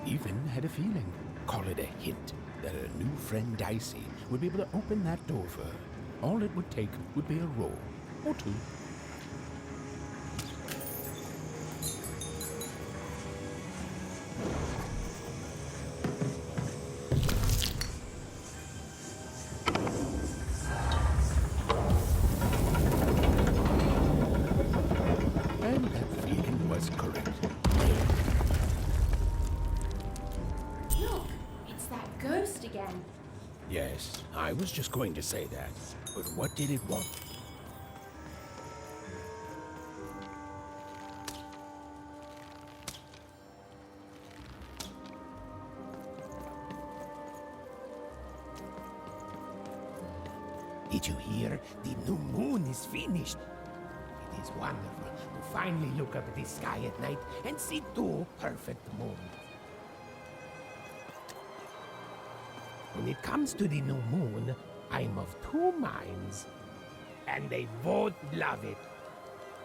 even had a feeling, call it a hint, that her new friend Dicey would be able to open that door for her. All it would take would be a roll or two. And that feeling was correct. Look, it's that ghost again. Yes, I was just going to say that. But what did it want? Did you hear? The new moon is finished. It is wonderful to finally look up at the sky at night and see two perfect moons. When it comes to the new moon, I'm of two minds. And they both love it.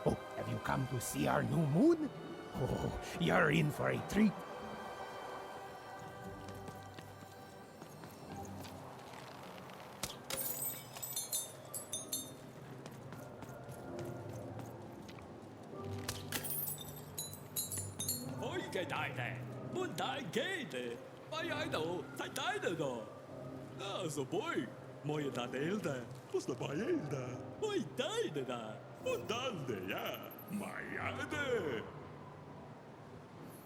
Oh, have you come to see our new moon? Oh, you're in for a treat. Cái đại này, muốn đại ghê này, bay ở đâu, tại đại đâu đó. Rồi boy, moi da delta, posta baelda, moi dai da, mondalde ya, maiade.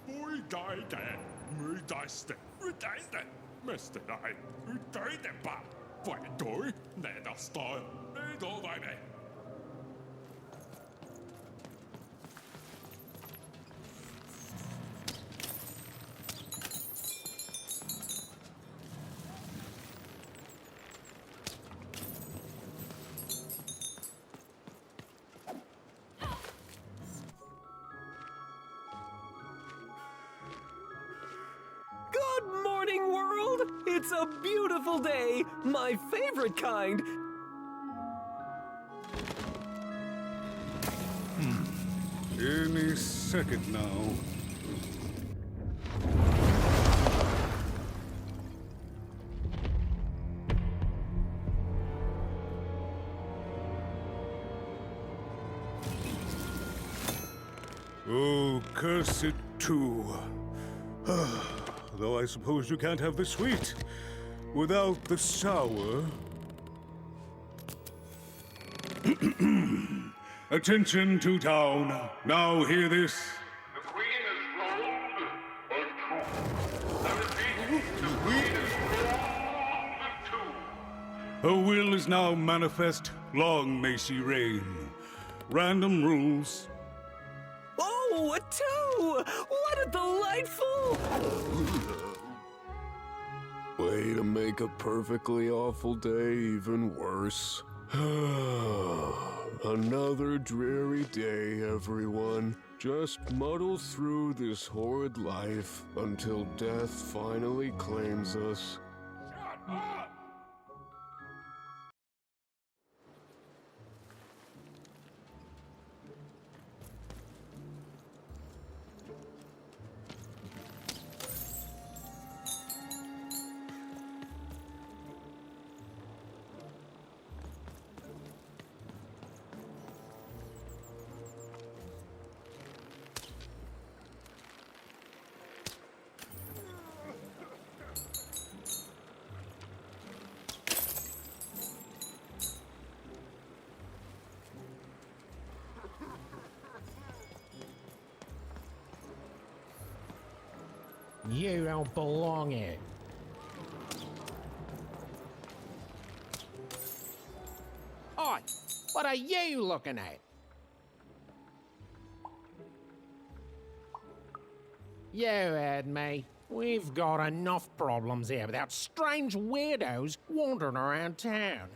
Moi gaide, moi daiste, redinde, meste dai, udaide ba, phải đổi, nè da star, nè đó vai mẹ. Good morning, world! It's a beautiful day, my favorite kind. Any second now. Oh, curse it too. Though I suppose you can't have the sweet without the sour. Attention to town. Now hear this. The queen is rolled or two. I repeat, the queen is rolled two. Her will is now manifest. Long may she reign. Random rules. Oh, a two! What a delightful... Way to make a perfectly awful day even worse. Another dreary day, everyone. Just muddle through this horrid life until death finally claims us. Shut up! You don't belong here. Oi, what are you looking at? You heard me. We've got enough problems here without strange weirdos wandering around town.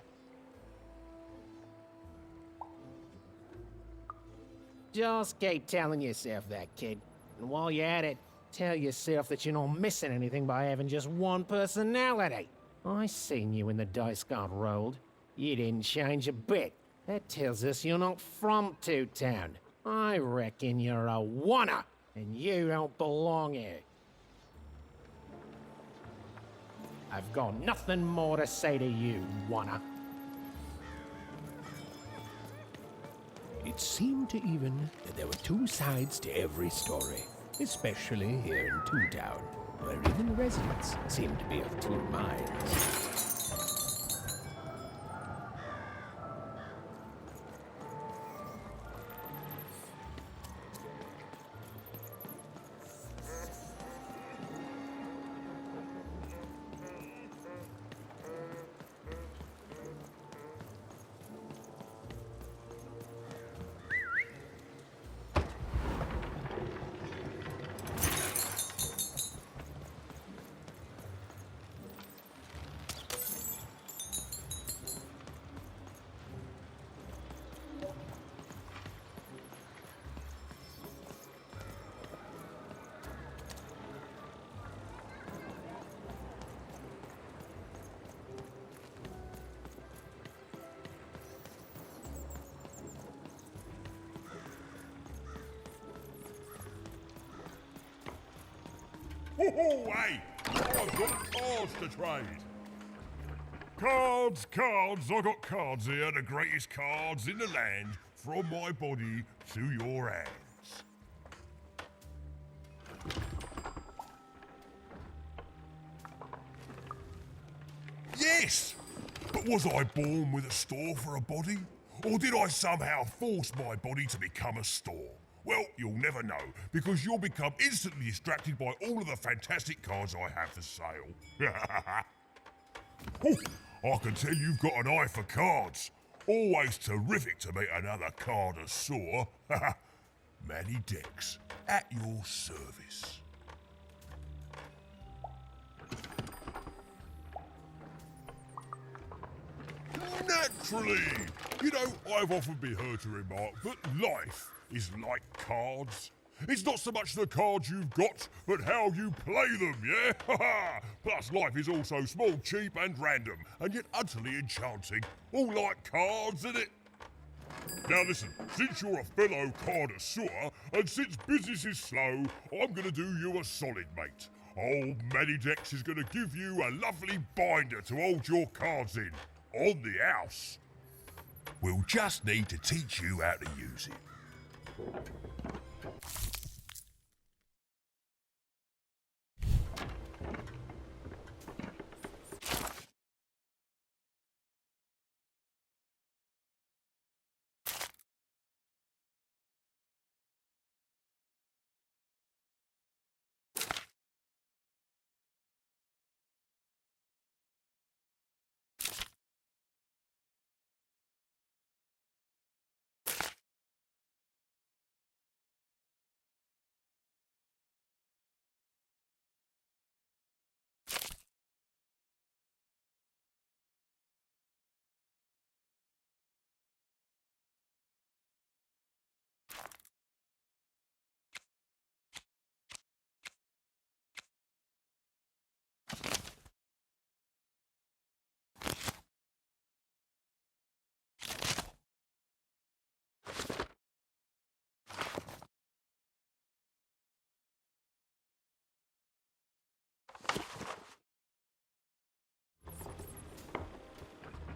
Just keep telling yourself that, kid. And while you're at it, tell yourself that you're not missing anything by having just one personality. I seen you when the dice got rolled. You didn't change a bit. That tells us you're not from Two Town. I reckon you're a wanna, and you don't belong here. I've got nothing more to say to you, Wanna. It seemed to even that there were two sides to every story, especially here in Two Town, where even the residents seemed to be of two minds. Oh, hey! I've got cards to trade. Cards, cards, I got cards here, the greatest cards in the land, from my body to your hands. Yes! But was I born with a store for a body? Or did I somehow force my body to become a store? Well, you'll never know, because you'll become instantly distracted by all of the fantastic cards I have for sale. Oh, I can tell you've got an eye for cards. Always terrific to meet another connoisseur. Manny Dex, at your service. Naturally! You know, I've often been heard to remark that life is like cards. It's not so much the cards you've got, but how you play them, yeah? Plus, life is also small, cheap, and random, and yet utterly enchanting. All like cards, innit? Now listen, since you're a fellow connoisseur, and since business is slow, I'm gonna do you a solid, mate. Old Manny Dex is gonna give you a lovely binder to hold your cards in, on the house. We'll just need to teach you how to use it.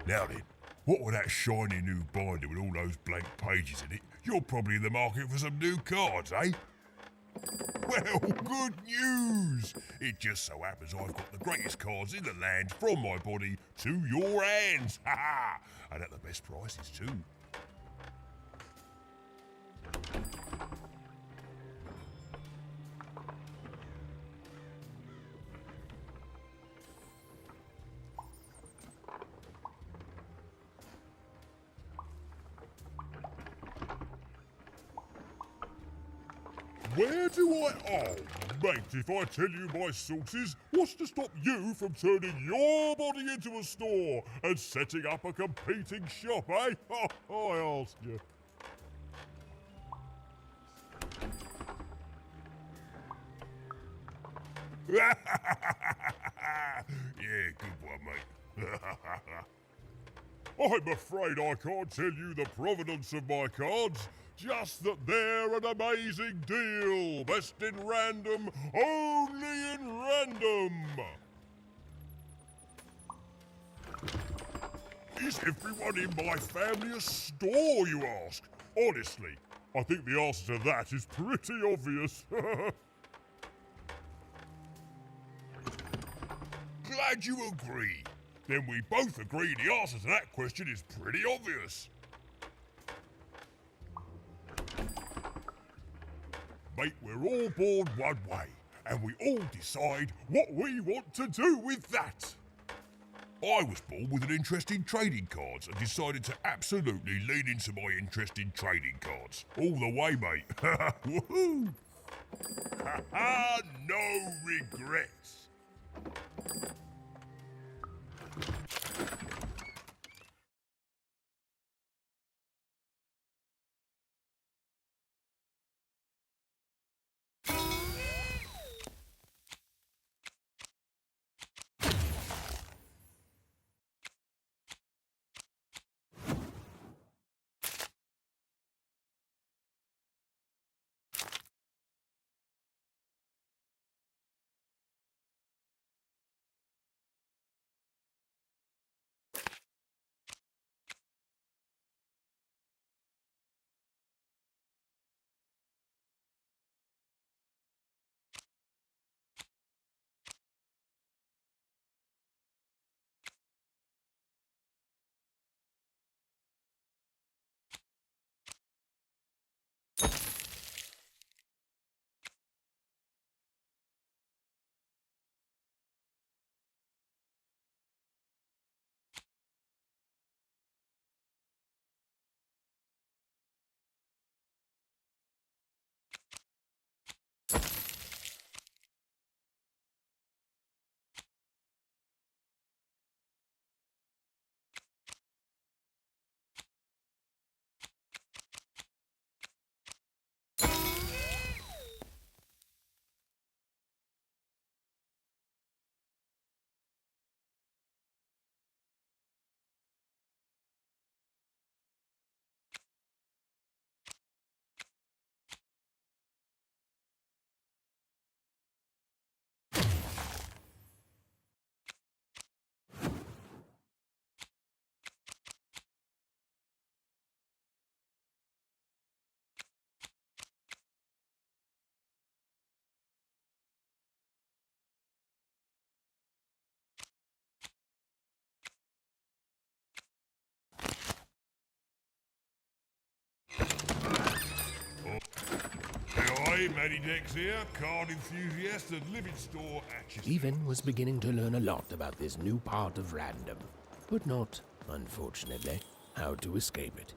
Now then, what with that shiny new binder with all those blank pages in it, you're probably in the market for some new cards, eh? Well, good news! It just so happens I've got the greatest cards in the land from my body to your hands, ha-ha! And at the best prices too. Where do I... Oh, mate, if I tell you my sources, what's to stop you from turning your body into a store and setting up a competing shop, eh? Oh, I ask you. Yeah, good one, mate. I'm afraid I can't tell you the provenance of my cards, just that they're an amazing deal. Best in random, only in random. Is everyone in my family a store, you ask? Honestly, I think the answer to that is pretty obvious. Glad you agree. Then we both agree the answer to that question is pretty obvious. Mate, we're all born one way, and we all decide what we want to do with that. I was born with an interest in trading cards and decided to absolutely lean into my interest in trading cards. All the way, mate. Woohoo! Ha-ha, no regrets. Hey, Matty Dex here, card enthusiast and living store at your... Stephen was beginning to learn a lot about this new part of random, but not, unfortunately, how to escape it.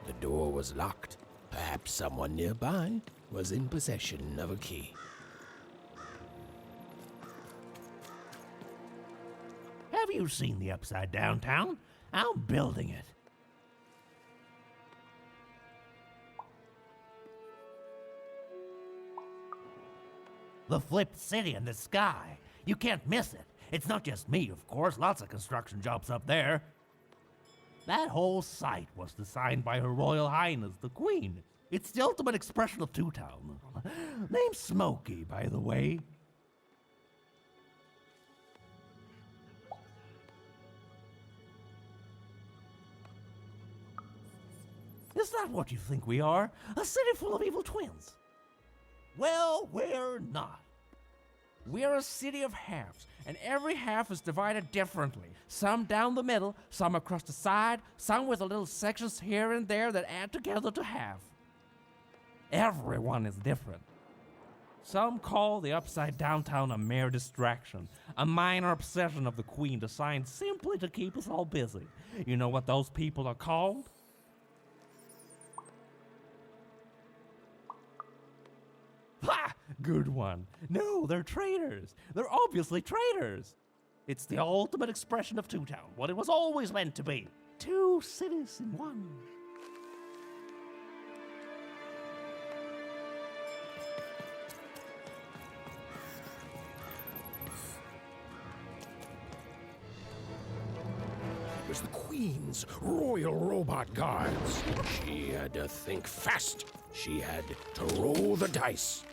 The door was locked. Perhaps someone nearby was in possession of a key. Have you seen the Upside Down Town? I'm building it. The flipped city in the sky. You can't miss it. It's not just me, of course. Lots of construction jobs up there. That whole site was designed by Her Royal Highness, the Queen. It's the ultimate expression of Two Town. Name's Smokey, by the way. Is that what you think we are? A city full of evil twins? Well, we're not. We're a city of halves, and every half is divided differently. Some down the middle, some across the side, some with little sections here and there that add together to half. Everyone is different. Some call the Upside Down Town a mere distraction, a minor obsession of the Queen designed simply to keep us all busy. You know what those people are called? Ha! Good one. No, they're traitors. They're obviously traitors. It's the ultimate expression of Two Town, what it was always meant to be. Two cities in one. It was the Queen's Royal Robot Guards. She had to think fast. She had to roll the dice.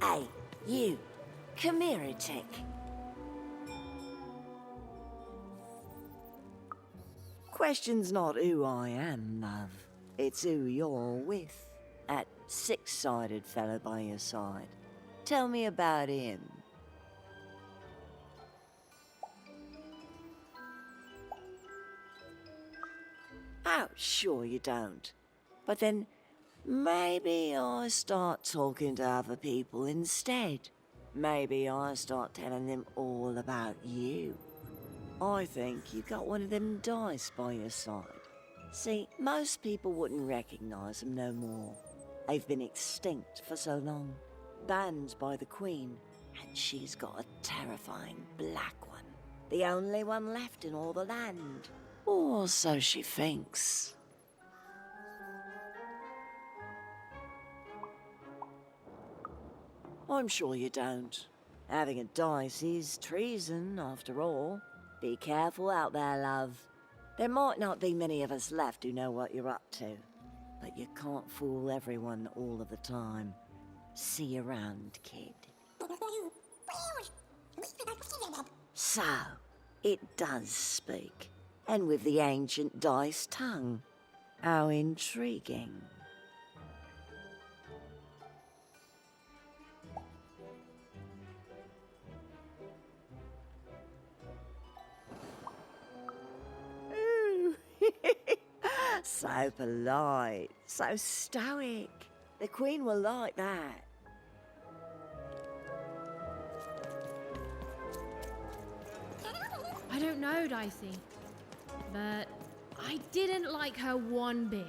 Hey, you. Come here a tick. Question's not who I am, love. It's who you're with. That six-sided fellow by your side. Tell me about him. Oh, sure you don't. But then maybe I start talking to other people instead. Maybe I start telling them all about you. I think you got one of them dice by your side. See, most people wouldn't recognize them no more. They've been extinct for so long. Banned by the Queen, and she's got a terrifying black one. The only one left in all the land. Or so she thinks. I'm sure you don't. Having a dice is treason, after all. Be careful out there, love. There might not be many of us left who know what you're up to. But you can't fool everyone all of the time. See you around, kid. So, it does speak. And with the ancient dice tongue. How intriguing. Ooh. So polite, so stoic. The Queen will like that. I don't know, Dicey. But I didn't like her one bit.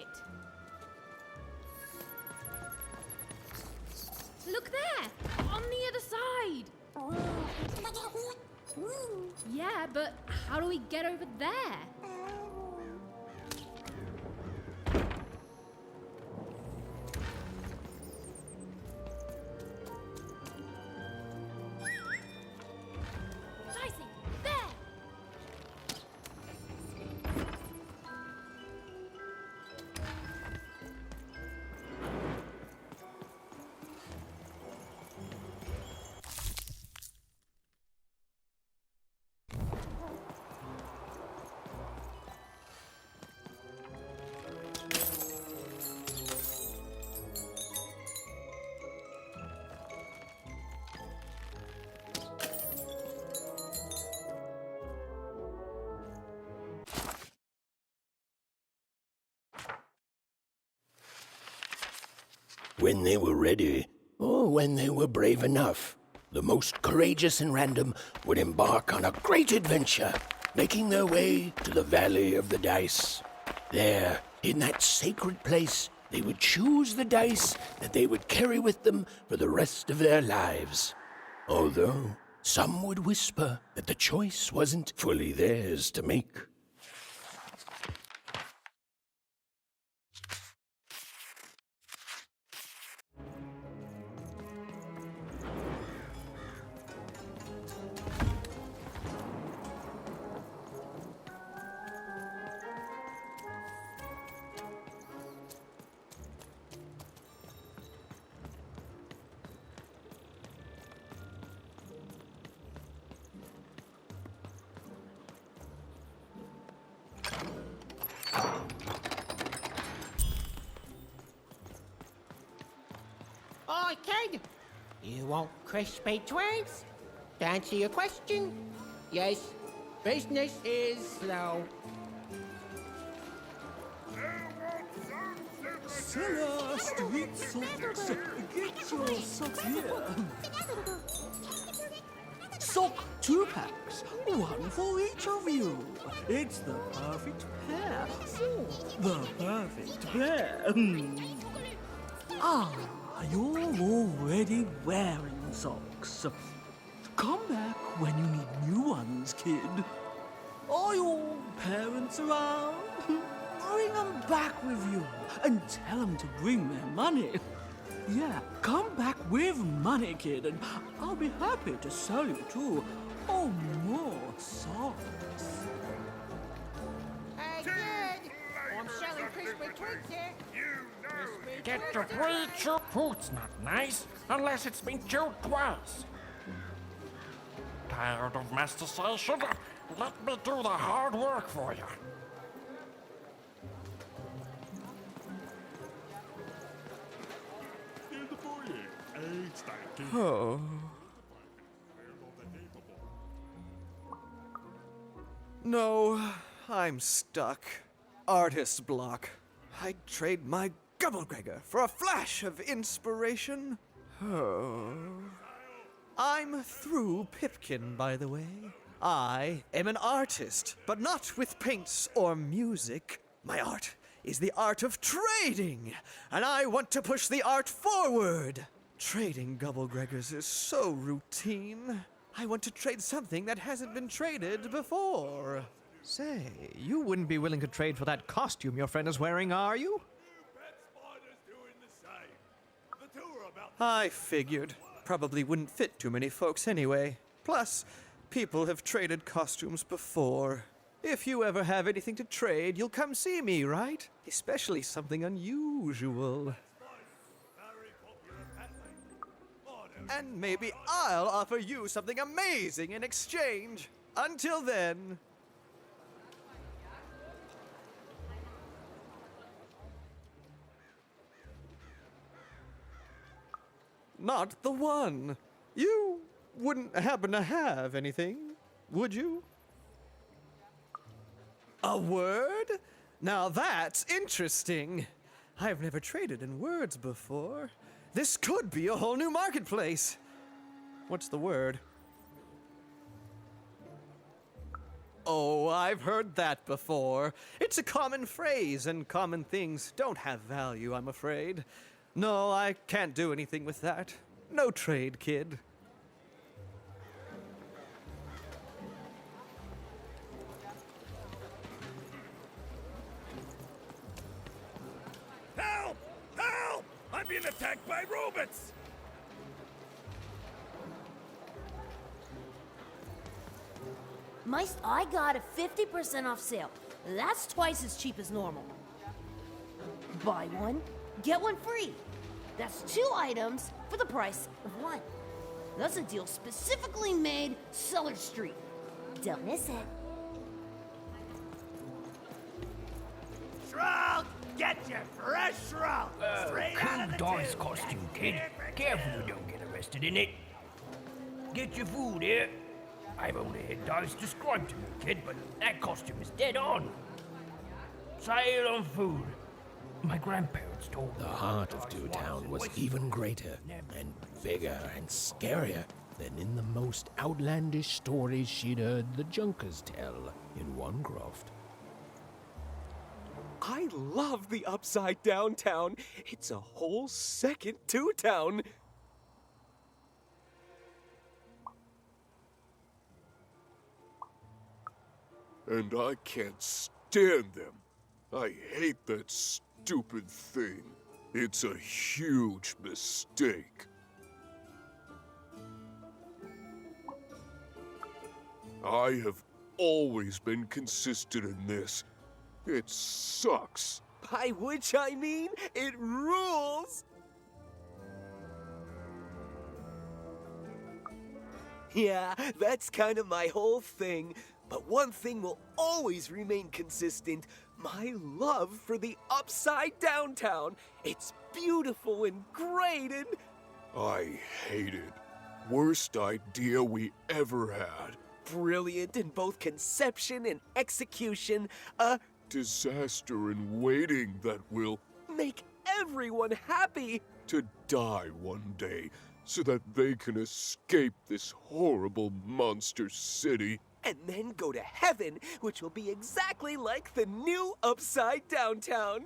Look there! On the other side! Yeah, but how do we get over there? Dicey, there! When they were ready, or when they were brave enough, the most courageous and random would embark on a great adventure, making their way to the Valley of the Dice. There, in that sacred place, they would choose the dice that they would carry with them for the rest of their lives. Although some would whisper that the choice wasn't fully theirs to make. Oi, kid! You want crispy twigs? To answer your question, yes, business is slow. Cellar Street Socks. Get your socks here. Sock 2-packs, one for each of you. It's the perfect pair. The perfect pair. Ah, you're already wearing socks. Come back when you need new ones, kid. Are your parents around? Bring them back with you and tell them to bring their money. Yeah, come back with money, kid, and I'll be happy to sell you too. Oh, more socks. Hey, kid! I'm selling crispy twigs here. Get to breathe your food's not nice unless it's been chewed twice. Tired of mastication? Let me do the hard work for you. Oh. No, I'm stuck. Artist's block. I'd trade my Gubblegregor for a flash of inspiration. Oh. I'm through Pipkin, by the way. I am an artist, but not with paints or music. My art is the art of trading, and I want to push the art forward. Trading Gubblegregors is so routine. I want to trade something that hasn't been traded before. Say, you wouldn't be willing to trade for that costume your friend is wearing, are you? I figured. Probably wouldn't fit too many folks anyway. Plus, people have traded costumes before. If you ever have anything to trade, you'll come see me, right? Especially something unusual. And maybe I'll offer you something amazing in exchange. Until then... Not the one. You wouldn't happen to have anything, would you? A word? Now that's interesting. I've never traded in words before. This could be a whole new marketplace. What's the word? Oh, I've heard that before. It's a common phrase, and common things don't have value, I'm afraid. No, I can't do anything with that. No trade, kid. Help! Help! I'm being attacked by robots! Meist, I got a 50% off sale. That's twice as cheap as normal. Buy one, get one free. That's 2 items for the price of 1. That's a deal specifically made Cellar Street. Don't miss it. Shroud! Get your fresh shroud! Straight out of the Dice tube. costume, kid. Careful you don't get arrested in it. Get your food here. I've only had Dice described to me, kid, but that costume is dead on. Sail on food. My grandparents told me. The heart of Dewtown was even greater and bigger and scarier than in the most outlandish stories she'd heard the Junkers tell in Onecroft. I love the Upside Down Town. It's a whole second Dewtown. And I can't stand them. I hate that stupid thing. It's a huge mistake. I have always been consistent in this. It sucks. By which I mean, it rules! Yeah, that's kind of my whole thing. But one thing will always remain consistent. My love for the Upside Down Town. It's beautiful and great and... I hate it. Worst idea we ever had. Brilliant in both conception and execution. A disaster in waiting that will make everyone happy. To die one day so that they can escape this horrible monster city. And then go to heaven, which will be exactly like the new Upside Down Town.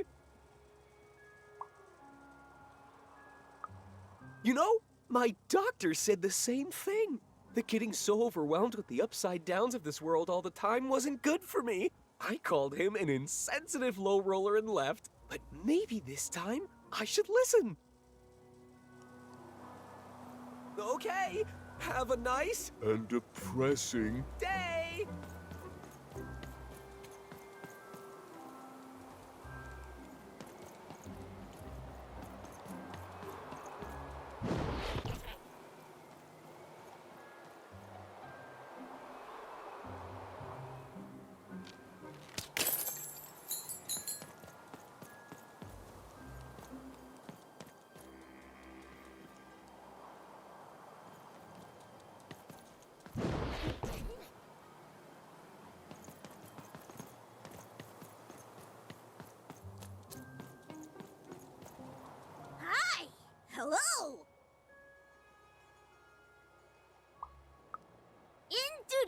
You know, my doctor said the same thing. That getting so overwhelmed with the upside downs of this world all the time wasn't good for me. I called him an insensitive low roller and left, but maybe this time I should listen. Okay, have a nice and depressing day.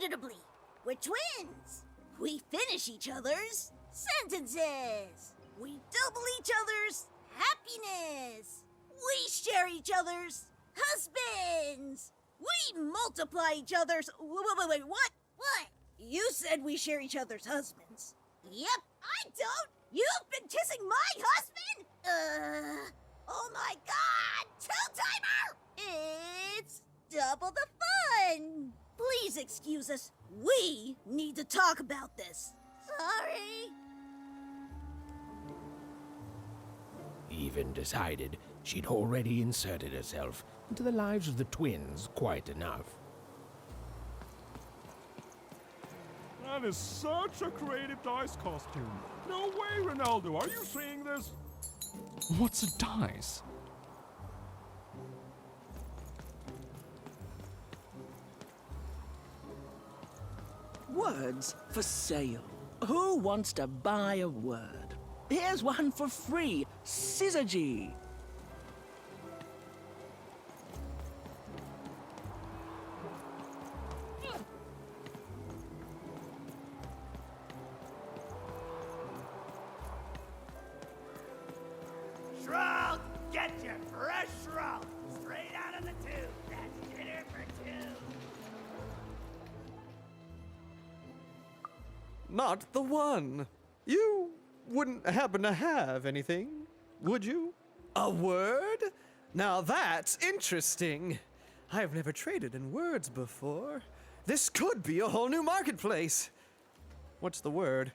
Indubitably. We're twins. We finish each other's sentences. We double each other's happiness. We share each other's husbands. We multiply each other's... Wait, what? What? You said we share each other's husbands. Yep, I don't. You've been kissing my husband? Oh my god! Two-timer! It's double the fun! Please excuse us. We need to talk about this. Sorry. Even decided she'd already inserted herself into the lives of the twins quite enough. That is such a creative dice costume. No way, Ronaldo. Are you seeing this? What's a dice? Words for sale. Who wants to buy a word? Here's one for free. Syzygy. Shroud, get your fresh shroud. Straight out of the tube. That's dinner for two. Not the one. You wouldn't happen to have anything, would you? A word? Now that's interesting. I've never traded in words before. This could be a whole new marketplace. What's the word?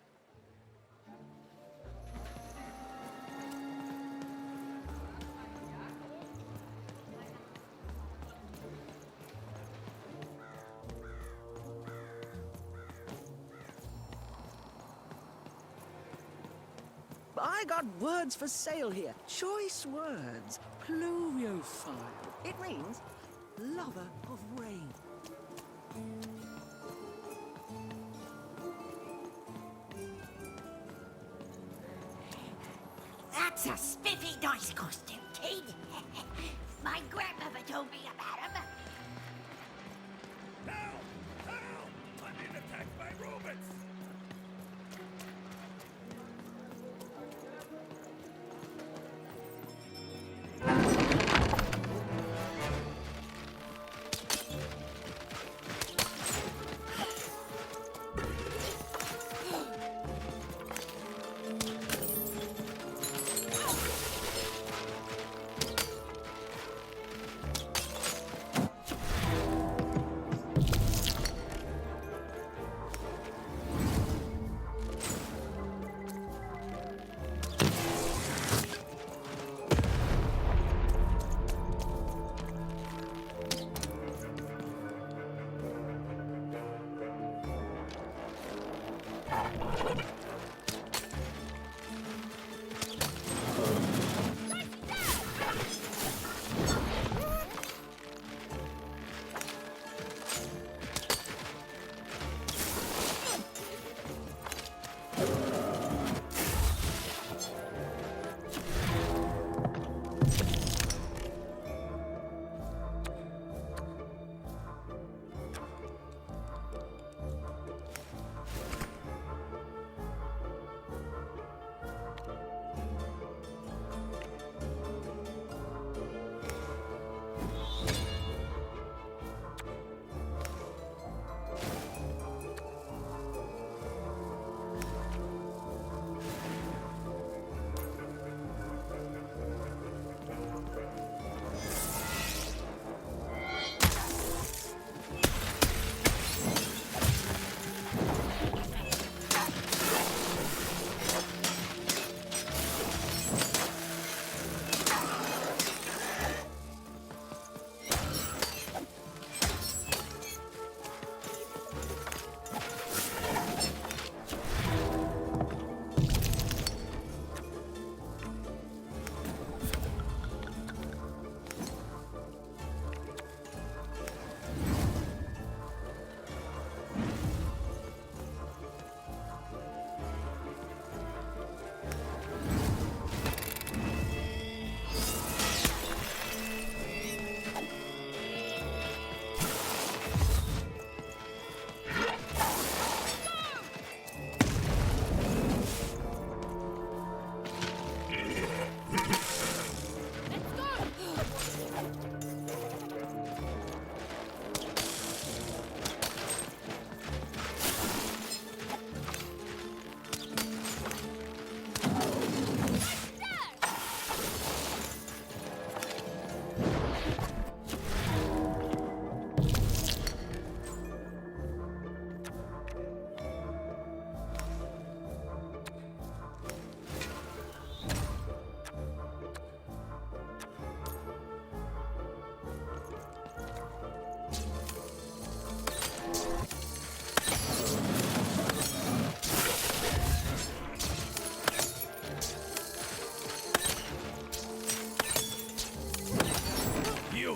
I got words for sale here. Choice words. Pluviophile. It means lover of rain. That's a spiffy dice costume, kid. My grandmother told me about him. I'm being attacked by robots.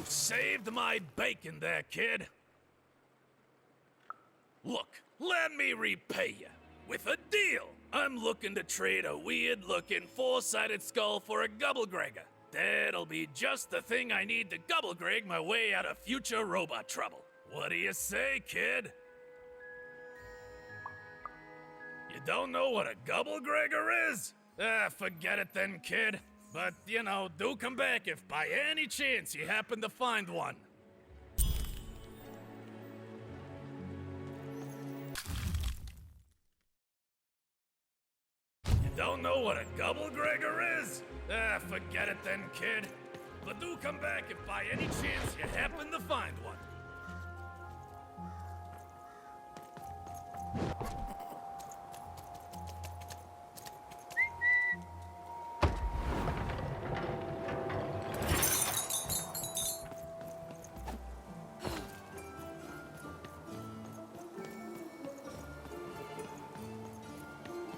You saved my bacon there, kid. Look, let me repay you with a deal. I'm looking to trade a weird-looking four-sided skull for a Gubblegregger. That'll be just the thing I need to Gubblegreg my way out of future robot trouble. What do you say, kid? You don't know what a Gubblegregger is? Forget it then, kid. But, you know, do come back if by any chance you happen to find one. You don't know what a Gubblegregger is? Forget it then, kid. But do come back if by any chance you happen to find one.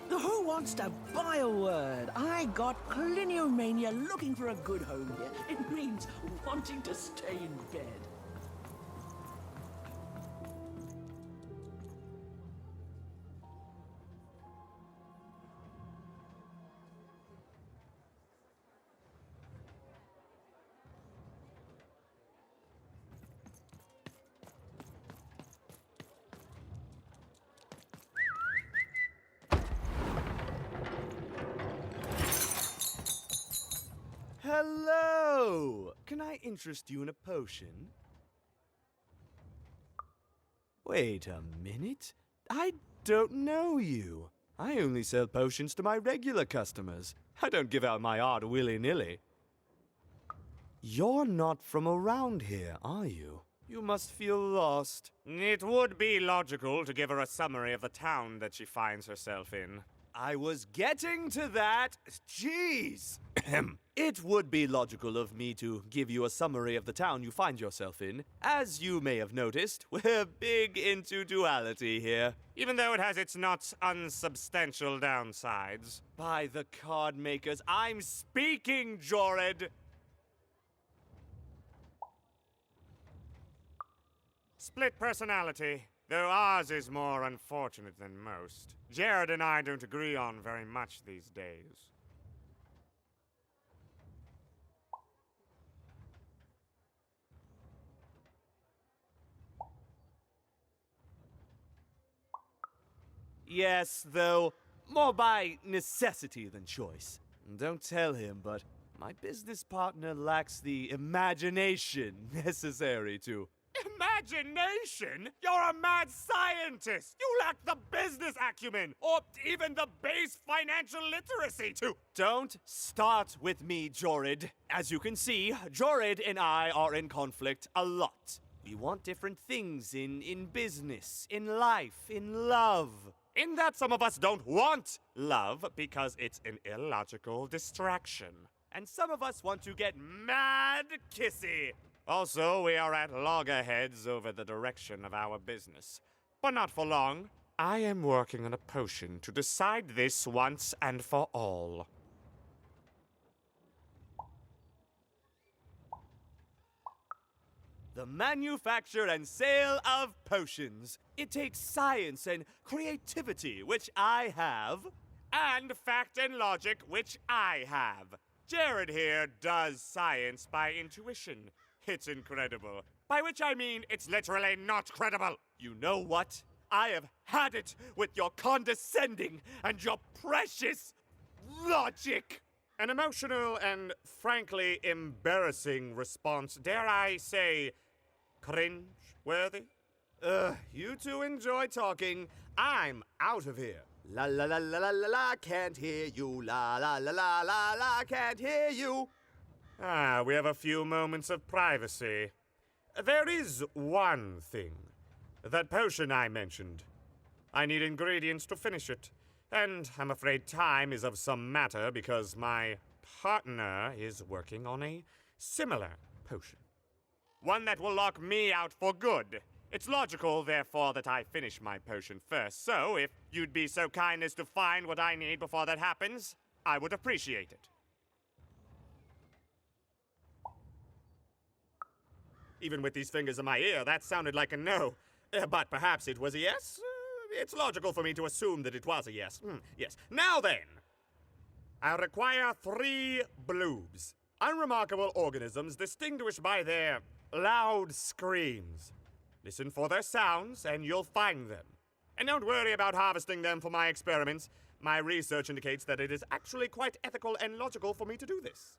Who wants to buy a word? I got cliniomania looking for a good home here. It means wanting to stay in bed. Hello! Can I interest you in a potion? Wait a minute. I don't know you. I only sell potions to my regular customers. I don't give out my art willy-nilly. You're not from around here, are you? You must feel lost. It would be logical to give her a summary of the town that she finds herself in. I was getting to that. Jeez! It would be logical of me to give you a summary of the town you find yourself in. As you may have noticed, we're big into duality here. Even though it has its not unsubstantial downsides. By the card makers, I'm speaking, Jorid! Split personality, though ours is more unfortunate than most. Jared and I don't agree on very much these days. Yes, though, more by necessity than choice. Don't tell him, but my business partner lacks the imagination necessary to... Imagination? You're a mad scientist! You lack the business acumen, or even the base financial literacy to... Don't start with me, Jorid. As you can see, Jorid and I are in conflict a lot. We want different things in business, in life, in love. In that some of us don't want love because it's an illogical distraction. And some of us want to get mad kissy. Also, we are at loggerheads over the direction of our business. But not for long. I am working on a potion to decide this once and for all. The manufacture and sale of potions. It takes science and creativity, which I have. And fact and logic, which I have. Jared here does science by intuition. It's incredible. By which I mean it's literally not credible. You know what? I have had it with your condescending and your precious logic. An emotional and frankly embarrassing response, dare I say, cringe-worthy? You two enjoy talking. I'm out of here. La la la la la la la, can't hear you. La la la la la la, can't hear you. Ah, we have a few moments of privacy. There is one thing. That potion I mentioned. I need ingredients to finish it. And I'm afraid time is of some matter because my partner is working on a similar potion. One that will lock me out for good. It's logical, therefore, that I finish my potion first. So, if you'd be so kind as to find what I need before that happens, I would appreciate it. Even with these fingers in my ear, that sounded like a no. But perhaps it was a yes? It's logical for me to assume that it was a yes. Yes. Now then, I require 3 bloobs. Unremarkable organisms distinguished by their loud screams. Listen for their sounds, and you'll find them. And don't worry about harvesting them for my experiments. My research indicates that it is actually quite ethical and logical for me to do this.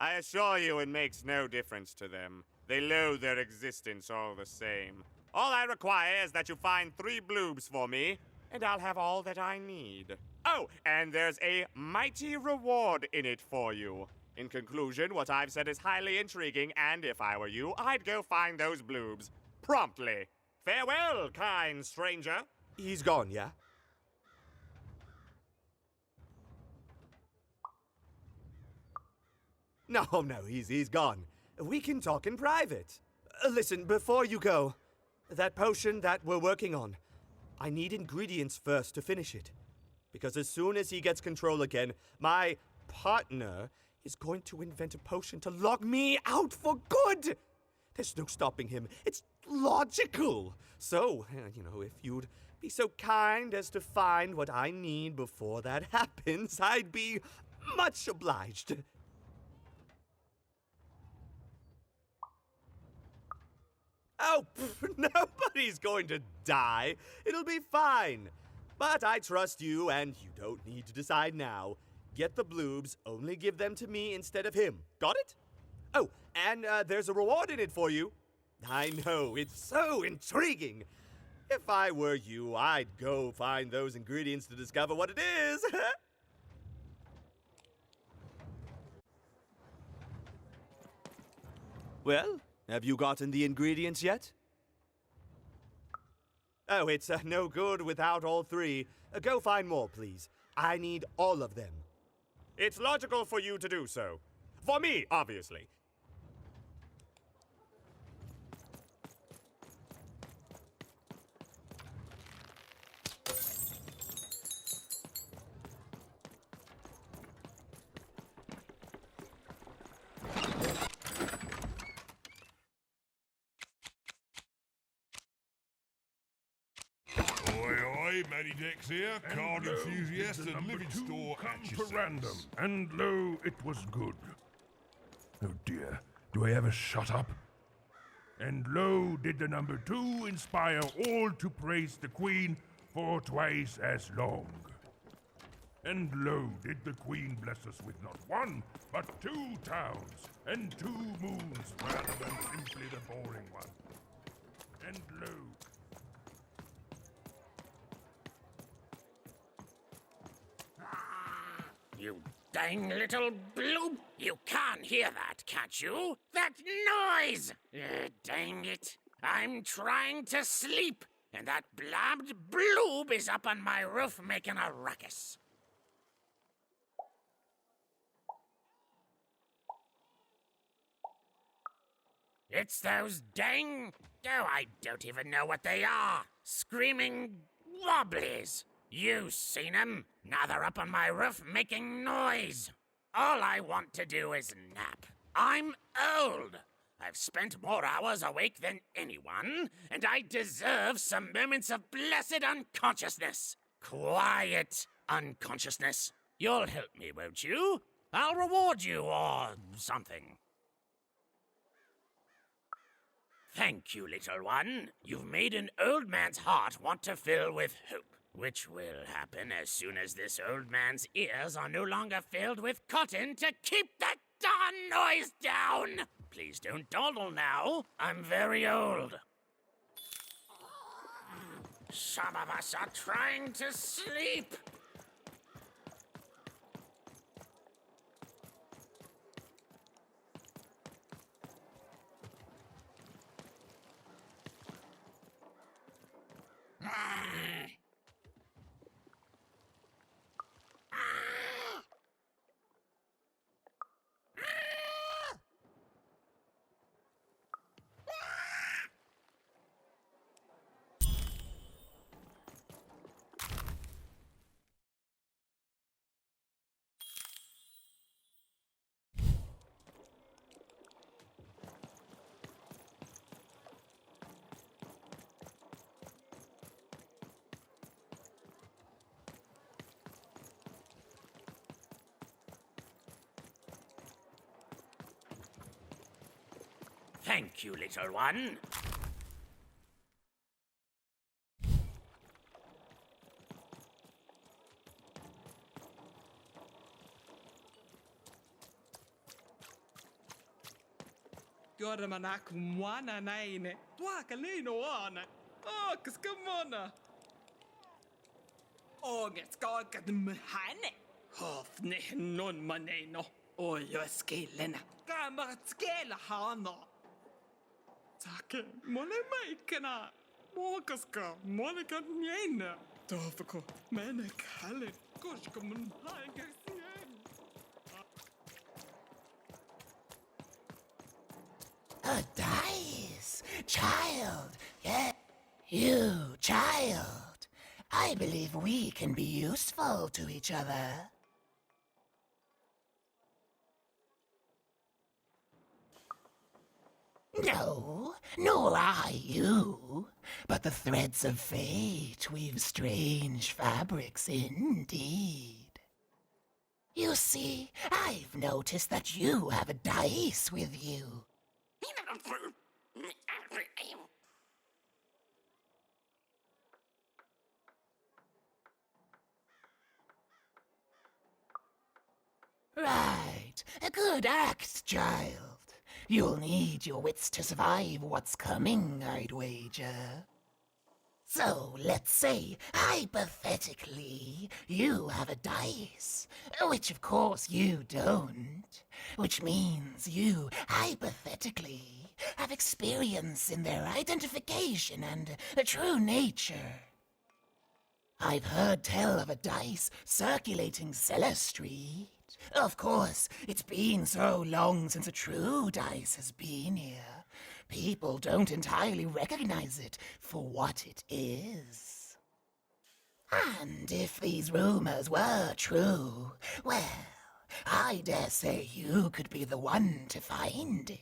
I assure you it makes no difference to them. They loathe their existence all the same. All I require is that you find 3 bloobs for me, and I'll have all that I need. Oh, and there's a mighty reward in it for you. In conclusion, what I've said is highly intriguing, and if I were you, I'd go find those bloobs. Promptly. Farewell, kind stranger. He's gone, yeah? No, he's gone. We can talk in private. Listen, before you go, that potion that we're working on, I need ingredients first to finish it. Because as soon as he gets control again, my partner is going to invent a potion to lock me out for good. There's no stopping him. It's logical. So, if you'd be so kind as to find what I need before that happens, I'd be much obliged. Oh, nobody's going to die. It'll be fine. But I trust you, and you don't need to decide now. Get the bloobs, only give them to me instead of him. Got it? Oh, and there's a reward in it for you. I know, it's so intriguing. If I were you, I'd go find those ingredients to discover what it is. Well, have you gotten the ingredients yet? Oh, it's no good without all 3. Go find more, please. I need all of them. It's logical for you to do so. For me, obviously. Oi, Matty Dex here, card enthusiast and living store at your random, service. and lo, it was good. Oh dear, do I ever shut up? And lo, did the number 2 inspire all to praise the Queen for twice as long. And lo, did the Queen bless us with not 1, but 2 towns, and 2 moons rather than simply the boring one. And lo, You dang little bloob! You can't hear that, can't you? That noise! Dang it. I'm trying to sleep, and that blabbed bloob is up on my roof making a ruckus. It's those dang... Oh, I don't even know what they are. Screaming wobblies. You seen 'em? Now they're up on my roof making noise. All I want to do is nap. I'm old. I've spent more hours awake than anyone, and I deserve some moments of blessed unconsciousness. Quiet unconsciousness. You'll help me, won't you? I'll reward you or something. Thank you, little one. You've made an old man's heart want to fill with hope. Which will happen as soon as this old man's ears are no longer filled with cotton to keep that darn noise down! Please don't dawdle now. I'm very old. Some of us are trying to sleep. Thank you, little one. Yormanaku mwana naine. Tuaka lino ana. Oh, kaskamona. Oh, it's got the mahane. Hofne non maneno. Oh, your scalena. Gamma scala hana. Take mole maikana. Mokaska, Monica Niena. Dovako, Manakale. Koshkaman Hagasien. A dice! Child! Yeah, you, child! I believe we can be useful to each other. No, nor I you, but the threads of fate weave strange fabrics indeed. You see, I've noticed that you have a dice with you. Right, a good act, child. You'll need your wits to survive what's coming, I'd wager. So, let's say, hypothetically, you have a dice, which of course you don't, which means you, hypothetically, have experience in their identification and true nature. I've heard tell of a dice circulating Cellar Street. Of course, it's been so long since a true dice has been here. People don't entirely recognize it for what it is. And if these rumors were true, well, I dare say you could be the one to find it.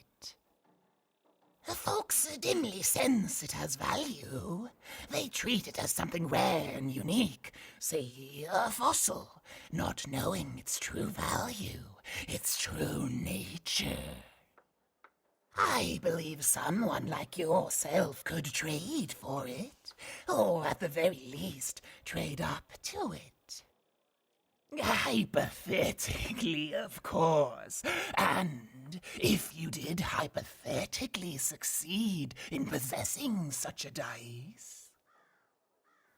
Folks dimly sense it has value. They treat it as something rare and unique, say a fossil, not knowing its true value, its true nature. I believe someone like yourself could trade for it, or at the very least, trade up to it. Hypothetically, of course. And if you did hypothetically succeed in possessing such a dice,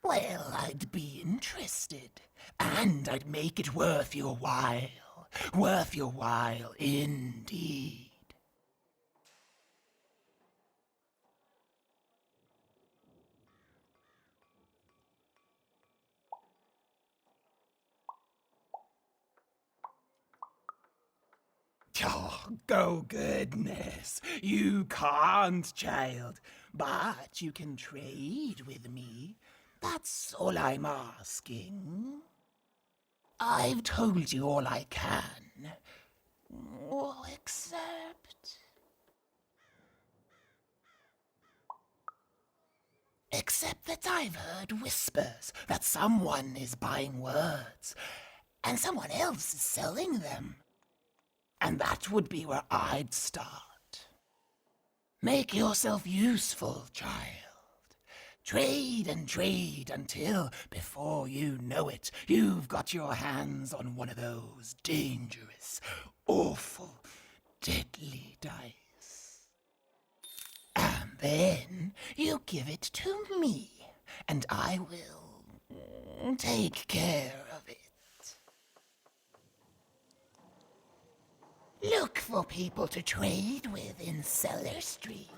well, I'd be interested, and I'd make it worth your while. Worth your while indeed. Oh, goodness. You can't, child. But you can trade with me. That's all I'm asking. I've told you all I can. Oh, Except that I've heard whispers that someone is buying words, and someone else is selling them. And that would be where I'd start. Make yourself useful, child. Trade and trade until, before you know it, you've got your hands on one of those dangerous, awful, deadly dice. And then you give it to me, and I will take care of it. Look for people to trade with in Cellar Street.